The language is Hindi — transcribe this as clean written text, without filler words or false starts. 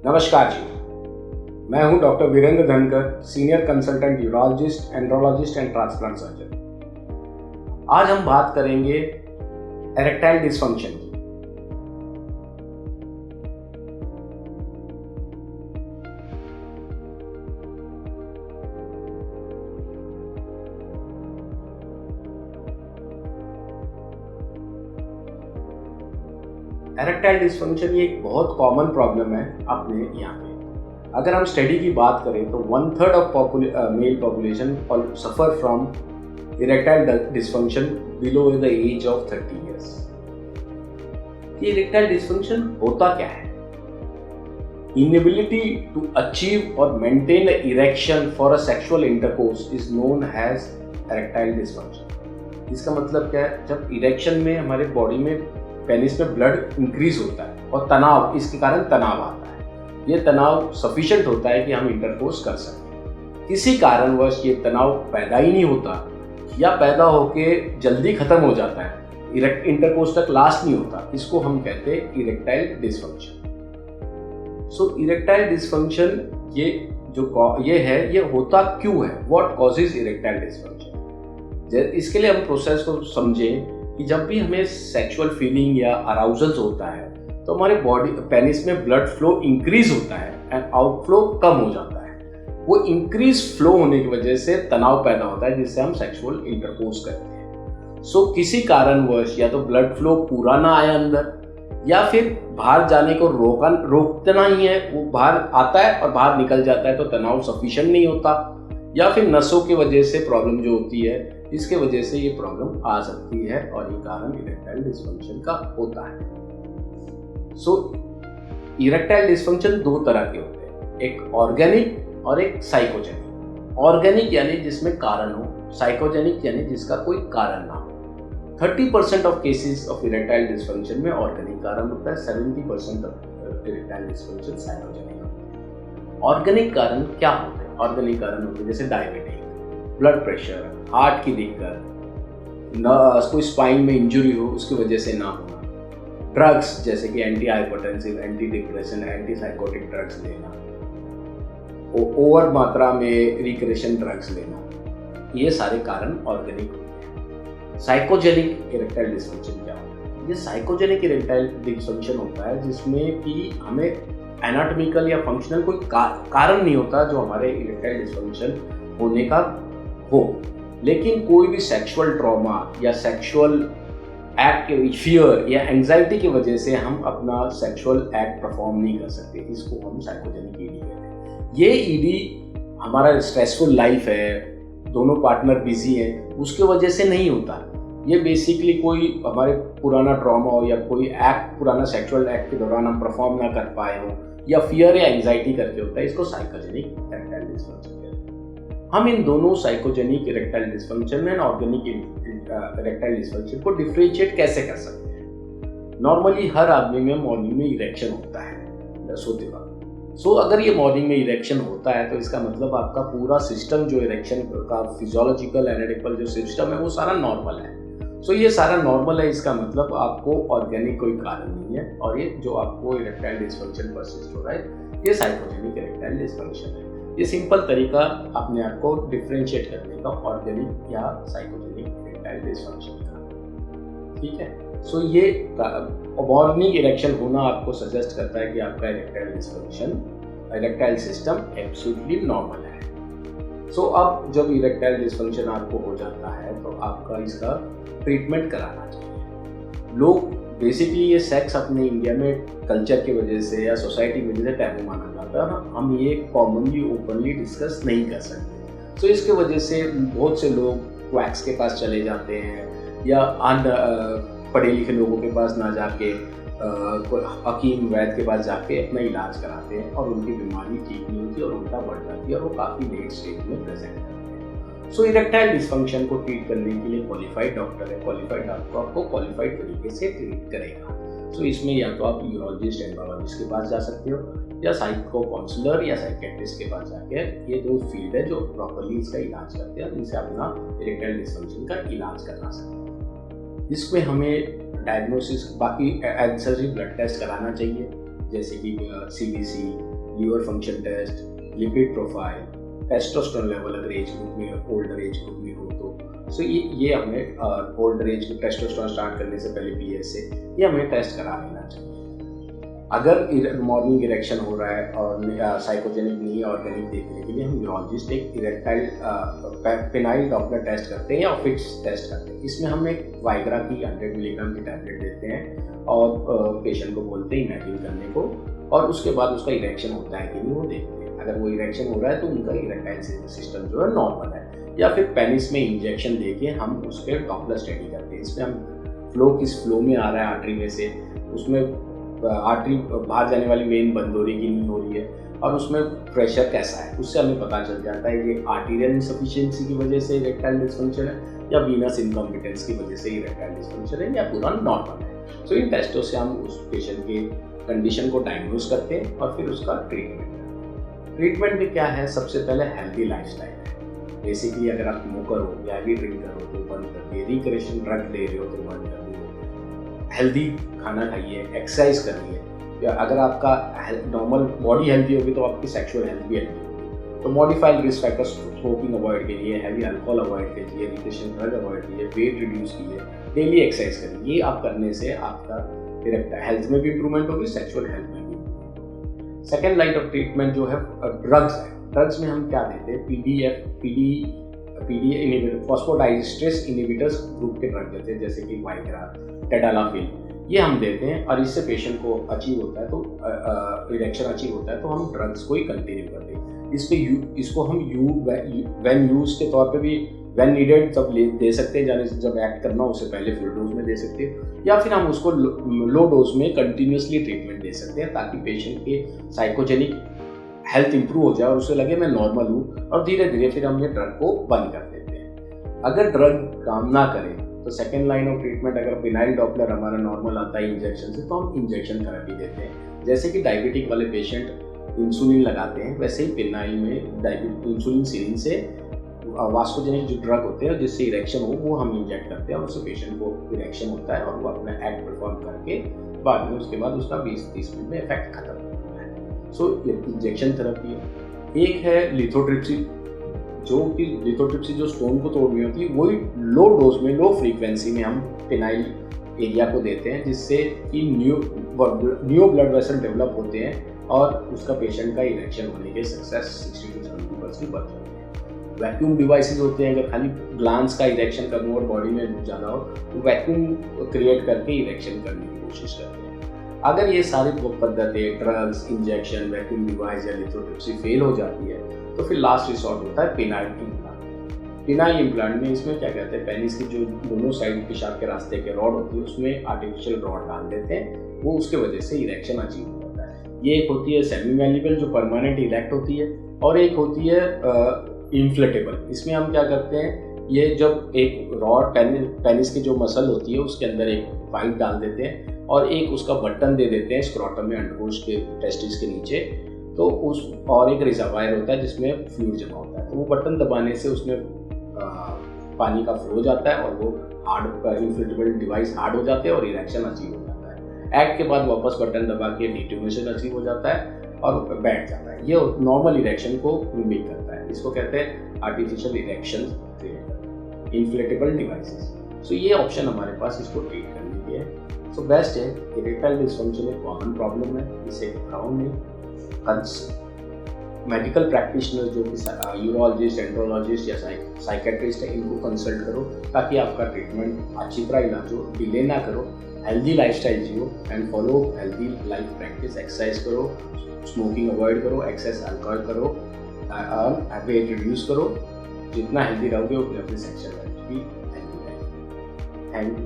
नमस्कार जी, मैं हूं डॉक्टर वीरेंद्र धनकर, senior consultant urologist, andrologist and transplant surgeon. आज हम बात करेंगे इरेक्टाइल डिसफंक्शन की। इरेक्टाइल डिसफंक्शन ये एक बहुत कॉमन प्रॉब्लम है अपने यहाँ पे। अगर हम स्टडी की बात करें तो 1/3 of male population suffer from erectile dysfunction below the age of 30 years. ये इरेक्टाइल डिसफंक्शन होता क्या है? इनएबिलिटी टू अचीव और maintain erection for a sexual intercourse is known as erectile dysfunction. इसका मतलब क्या है? जब इरेक्शन में हमारे बॉडी में पेनिस में ब्लड इंक्रीज होता है और तनाव, इसके कारण तनाव आता है। ये तनाव सफिशिएंट होता है कि हम इंटरकोर्स कर सकें। किसी कारणवश ये तनाव पैदा ही नहीं होता या पैदा होके जल्दी खत्म हो जाता है, इंटरकोर्स तक लास्ट नहीं होता, इसको हम कहते हैं इरेक्टाइल डिसफंक्शन। सो इरेक्टाइल डिसफंक्शन ये होता क्यों है? What causes erectile dysfunction? इसके लिए हम प्रोसेस को समझें कि जब भी हमें सेक्सुअल फीलिंग या अराउजल्स होता है तो हमारे बॉडी पेनिस में ब्लड फ्लो इंक्रीज होता है एंड आउटफ्लो कम हो जाता है। वो इंक्रीज फ्लो होने की वजह से तनाव पैदा होता है जिससे हम सेक्सुअल इंटरकोर्स करते हैं। सो किसी कारणवश या तो ब्लड फ्लो पूरा ना आए अंदर, या फिर बाहर जाने को रोकना ही है, वो बाहर आता है और बाहर निकल जाता है तो तनाव सफिशिएंट नहीं होता, या फिर नसों की वजह से प्रॉब्लम जो होती है, इसके वजह से ये प्रॉब्लम आ सकती है और ये कारण इरेक्टाइल डिसफंक्शन का होता है। सो इरेक्टाइल डिसफंक्शन दो तरह के होते हैं, एक ऑर्गेनिक और एक साइकोजेनिक। ऑर्गेनिक यानी जिसमें कारण हो, साइकोजेनिक यानी जिसका कोई कारण ना हो। 30% of cases of erectile dysfunction में ऑर्गेनिक कारण होता है, 70% ऑफ इरेक्टाइल डिसफंक्शन साइकोजेनिक होता है। ऑर्गेनिक कारण क्या होते हैं? ऑर्गेनिक कारण होते हैं जैसे डायबिटीज, ब्लड प्रेशर, हार्ट की दिक्कत, कोई स्पाइन में इंजरी हो उसकी वजह से ना होना, ड्रग्स जैसे कि anti hypertensive, anti depression, anti psychotic drugs लेना, ओवर मात्रा में रिक्रेशन ड्रग्स लेना, ये सारे कारण ऑर्गेनिक होते हैं। साइकोजेनिक इरेक्टाइल डिसफंक्शन क्या होता है? ये साइकोजेनिक इरेक्टाइल डिसफंक्शन होता है जिसमें कि हमें एनाटॉमिकल या फंक्शनल कोई कारण नहीं होता जो हमारे इरेक्टाइल डिसफंक्शन होने का हो, लेकिन कोई भी सेक्सुअल ट्रॉमा या सेक्सुअल एक्ट के फियर या एंजाइटी की वजह से हम अपना सेक्सुअल एक्ट परफॉर्म नहीं कर सकते, इसको हम साइकोजेनिक ईडी कहते हैं। ये ईडी हमारा स्ट्रेसफुल लाइफ है, दोनों पार्टनर बिजी हैं, उसके वजह से नहीं होता। ये बेसिकली कोई हमारे पुराना ट्रॉमा हो या कोई एक्ट, पुराना सेक्सुअल एक्ट के दौरान हम परफॉर्म ना कर पाए हो या फियर या एंजाइटी करके होता है, इसको साइकोजेनिक इरेक्टाइल डिसफंक्शन कहते हैं। हम इन दोनों psychogenic erectile dysfunction and organic erectile dysfunction को डिफरेंशिएट कैसे कर सकते हैं? नॉर्मली हर आदमी में मॉर्निंग में इरेक्शन होता है सोते वक्त। सो अगर ये मॉर्निंग में इरेक्शन होता है तो इसका मतलब आपका पूरा सिस्टम जो इरेक्शन का फिजियोलॉजिकल एनाटॉमिकल जो सिस्टम है वो सारा नॉर्मल है। सो ये सारा नॉर्मल है, इसका मतलब आपको ऑर्गेनिक कोई कारण नहीं है, और ये जो आपको इरेक्टाइल डिसफंक्शन परसिस्ट हो रहा है ये साइकोजेनिक इरेक्टाइल डिसफंक्शन है। ये सिंपल तरीका अपने आप को डिफरेंशिएट करने का ऑर्गेनिक या साइकोजेनिक इरेक्टाइल डिसफंक्शन का, ठीक है। सो ये मॉर्निंग इरेक्शन होना आपको सजेस्ट करता है कि आपका erectile dysfunction, erectile system absolutely normal है। सो अब जब इरेक्टाइल डिसफंक्शन आपको हो जाता है तो आपका इसका ट्रीटमेंट कराना चाहिए। लोग बेसिकली ये सेक्स अपने इंडिया में कल्चर की वजह से या सोसाइटी की वजह से टैबू माना जाता है, हम ये कॉमनली ओपनली डिस्कस नहीं कर सकते। सो इसके वजह से बहुत से लोग क्वैक्स के पास चले जाते हैं या पढ़े लिखे लोगों के पास ना जाके हकीम वैद्य के पास जाके अपना इलाज कराते हैं और उनकी बीमारी ठीक नहीं होती और उल्टा बढ़ जाती है और वो काफ़ी लेट स्टेज में प्रेजेंट करते हैं। सो इरेक्टाइल डिसफंक्शन को ट्रीट करने के लिए क्वालिफाइड डॉक्टर है, क्वालिफाइड डॉक्टर आपको क्वालिफाइड तरीके से ट्रीट करेगा। सो इसमें या तो आप यूरोलॉजिस्ट, एंड्रोलॉजिस्ट के पास जा सकते हो या साइको काउंसलर या साइकेट्रिस्ट के पास जाके, ये दो फील्ड है जो प्रॉपरली इसका इलाज करते हैं, इनसे अपना इरेक्टाइल डिसफंक्शन का इलाज करना सकते हैं। इसमें हमें डायग्नोसिस, बाकी एंसेसरी ब्लड टेस्ट कराना चाहिए जैसे कि CBC, liver function test, lipid profile, testosterone level अगर एज ग्रुप में, ओल्डर एज ग्रुप में हो तो सो ये हमें ओल्डर एज में टेस्टोस्टेरोन स्टार्ट करने से पहले PSA ये हमें टेस्ट करा लेना चाहिए। अगर मॉर्निंग इरेक्शन हो रहा है और साइकोजेनिक नहीं है ऑर्गेनिक देखने के लिए हम यूरोलॉजिस्ट एक इरेक्टाइल पेनाइल डॉपलर टेस्ट करते हैं या फिक्स टेस्ट करते हैं। इसमें हम एक वाइग्रा की 100 मिलीग्राम की टैबलेट देते हैं और पेशेंट को बोलते हैं इमेजिन करने को, और उसके बाद उसका इरेक्शन होता है कि नहीं वो देखते हैं। अगर वो इरेक्शन हो रहा है तो उनका इरेक्टाइल सिस्टम जो है नॉर्मल है, या फिर पेनिस में इंजेक्शन देके हम उसके डॉपलर स्टडी करते हैं। इसमें हम फ्लो किस फ्लो में आ रहा है आर्टरी में से, उसमें आर्टरी बाहर जाने वाली वेन बंद हो रही कि नहीं हो रही है, और उसमें प्रेशर कैसा है, उससे हमें पता चल जाता है ये आर्टीरियल इनसफिशिएंसी की वजह से इरेक्टाइल डिसफंक्शन है या वीनस इनकॉम्पिटेंस की वजह से इरेक्टाइल डिसफंक्शन है या पूरा नॉर्मल है। सो इन टेस्टों से हम उस पेशेंट के कंडीशन को डायग्नोज करते हैं और फिर उसका ट्रीटमेंट करते हैं। ट्रीटमेंट में क्या है, सबसे पहले हेल्दी लाइफस्टाइल है। बेसिकली अगर आप स्मोकर हो या हैवी ड्रिंकर हो तो बंद कर दिए, रिक्रिएशन ड्रग ले रहे हो तो बंद कर दिए, हेल्दी खाना खाइए, एक्सरसाइज करिए, या अगर आपका नॉर्मल बॉडी हेल्दी होगी तो आपकी सेक्सुअल हेल्थ भी हेल्दी होगी। तो modified risk factors, smoking avoid कीजिए, हैवी अल्कोहल अवॉइड कीजिए, रिक्रिएशन ड्रग अवॉइड कीजिए, वेट रिड्यूस कीजिए, डेली एक्सरसाइज करिए। ये आप करने से आपका हेल्थ में भी इंप्रूवमेंट होगी, सेक्सुअल हेल्थ में भी इंप्रूवमेंट होगी। सेकेंड लाइन ऑफ ट्रीटमेंट जो है ड्रग्स है। ड्रग्स में हम क्या देते हैं, PDA इनहिबिटर, फॉस्फोडाइएस्ट्रेस इनहिबिटर्स ग्रुप के ड्रग देते हैं, जैसे कि वाइग्रा, टेडालाफिल, ये हम देते हैं और इससे पेशेंट को अचीव होता है, तो इरेक्शन अचीव होता है, तो हम ड्रग्स को ही कंटिन्यू करते हैं। इसको हम व्हेन यूज के तौर पे भी व्हेन नीडेड तब दे सकते हैं, जब एक्ट करना उससे पहले फुल डोज में दे सकते हैं, या फिर हम उसको लो डोज में कंटिन्यूसली ट्रीटमेंट दे सकते हैं ताकि पेशेंट के साइकोजेनिक हेल्थ इंप्रूव हो जाए और उसे लगे मैं नॉर्मल हूँ, और धीरे धीरे फिर हम ये ड्रग को बंद कर देते हैं। अगर ड्रग काम ना करे तो सेकेंड लाइन ऑफ ट्रीटमेंट, अगर पेनाइल डॉपलर हमारा नॉर्मल आता है इंजेक्शन से, तो हम इंजेक्शन थेरेपी देते हैं। जैसे कि डायबिटिक वाले पेशेंट इंसुलिन लगाते हैं, वैसे ही पेनाइल में इंसुलिन सिरिंज से वास्कोजेनिक जो ड्रग होते हैं जिससे इरेक्शन हो वो हम इंजेक्ट करते हैं, और उससे पेशेंट को इरेक्शन होता है और वो अपना एक्ट परफॉर्म करके बाद में उसके बाद उसका 20-30 मिनट में इफेक्ट खत्म होता है। सो ये इंजेक्शन थेरेपी है। एक है लिथोट्रिप्सी, जो कि लिथोट्रिप्सी जो स्टोन को तोड़नी होती है, वही लो डोज में, लो फ्रीक्वेंसी में हम पेनाइल एरिया को देते हैं, जिससे कि न्यू ब्लड वेसल डेवलप होते हैं और उसका पेशेंट का इरेक्शन होने के सक्सेस 60-70% बढ़ जाते हैं। वैक्यूम डिवाइसेस होते हैं, अगर खाली ग्लांस का इरेक्शन करना हो और बॉडी में ज़्यादा हो तो वैक्यूम क्रिएट करके इरेक्शन करने की कोशिश करते हैं। अगर ये सारी पद्धतें, ड्रग्स, इंजेक्शन, वैक्यूम डिवाइस या लिथोट्रिप्सी फेल हो जाती है तो फिर लास्ट रिसोर्ट होता है पेनाइल इम्प्लांट। पेनाइल इम्प्लांट में इसमें क्या कहते हैं, पेनिस की जो दोनों साइड पेशाब के रास्ते के रॉड होती है उसमें आर्टिफिशियल रॉड डाल देते हैं, वो उसके वजह से इरेक्शन अचीव हो जाता है। ये एक होती है सेमी मैलिबल जो परमानेंट इरेक्ट होती है, और एक होती है इन्फ्लेटेबल। इसमें हम क्या करते हैं, ये जब एक रॉड पेनिस की जो मसल होती है उसके अंदर एक पाइप डाल देते हैं और एक उसका बटन दे देते हैं स्क्रोटम में, अंडरकोश के टेस्टिस के नीचे, तो उस और एक रिजर्वायर होता है जिसमें फ्लूइड जमा होता है, तो वो बटन दबाने से उसमें पानी का फ्लो जाता है और वो हार्ड इन्फ्लेटेबल डिवाइस हार्ड हो जाते हैं और इरेक्शन अचीव हो जाता है। एक्ट के बाद वापस बटन दबा के डिट्यूमेशन अचीव हो जाता है और बैठ जाता है। ये नॉर्मल इरेक्शन को मिमिक करता है। इसको कहते हैं artificial erection creator, inflatable devices. So ये ऑप्शन हमारे पास इसको ट्रीट करने के है। सो बेस्ट है, इरेक्टाइल डिसफंक्शन एक कॉमन प्रॉब्लम है, इसे घबराओ नहीं। मेडिकल प्रैक्टिशनर जो कि यूरोलॉजिस्ट, एंड्रोलॉजिस्ट या साइकेट्रिस्ट है, इनको कंसल्ट करो ताकि आपका ट्रीटमेंट अच्छी तरह इलाज हो, डिले ना करो, healthy lifestyle Jio and follow healthy life practice, exercise करो, स्मोकिंग अवॉइड करो, एक्सेस अल्कोहल करो और वेट रिड्यूस करो। जितना हेल्दी रहोगे उतने अपने सेक्सुअल लाइफ भी हेल्दी रहेगी। Thank you.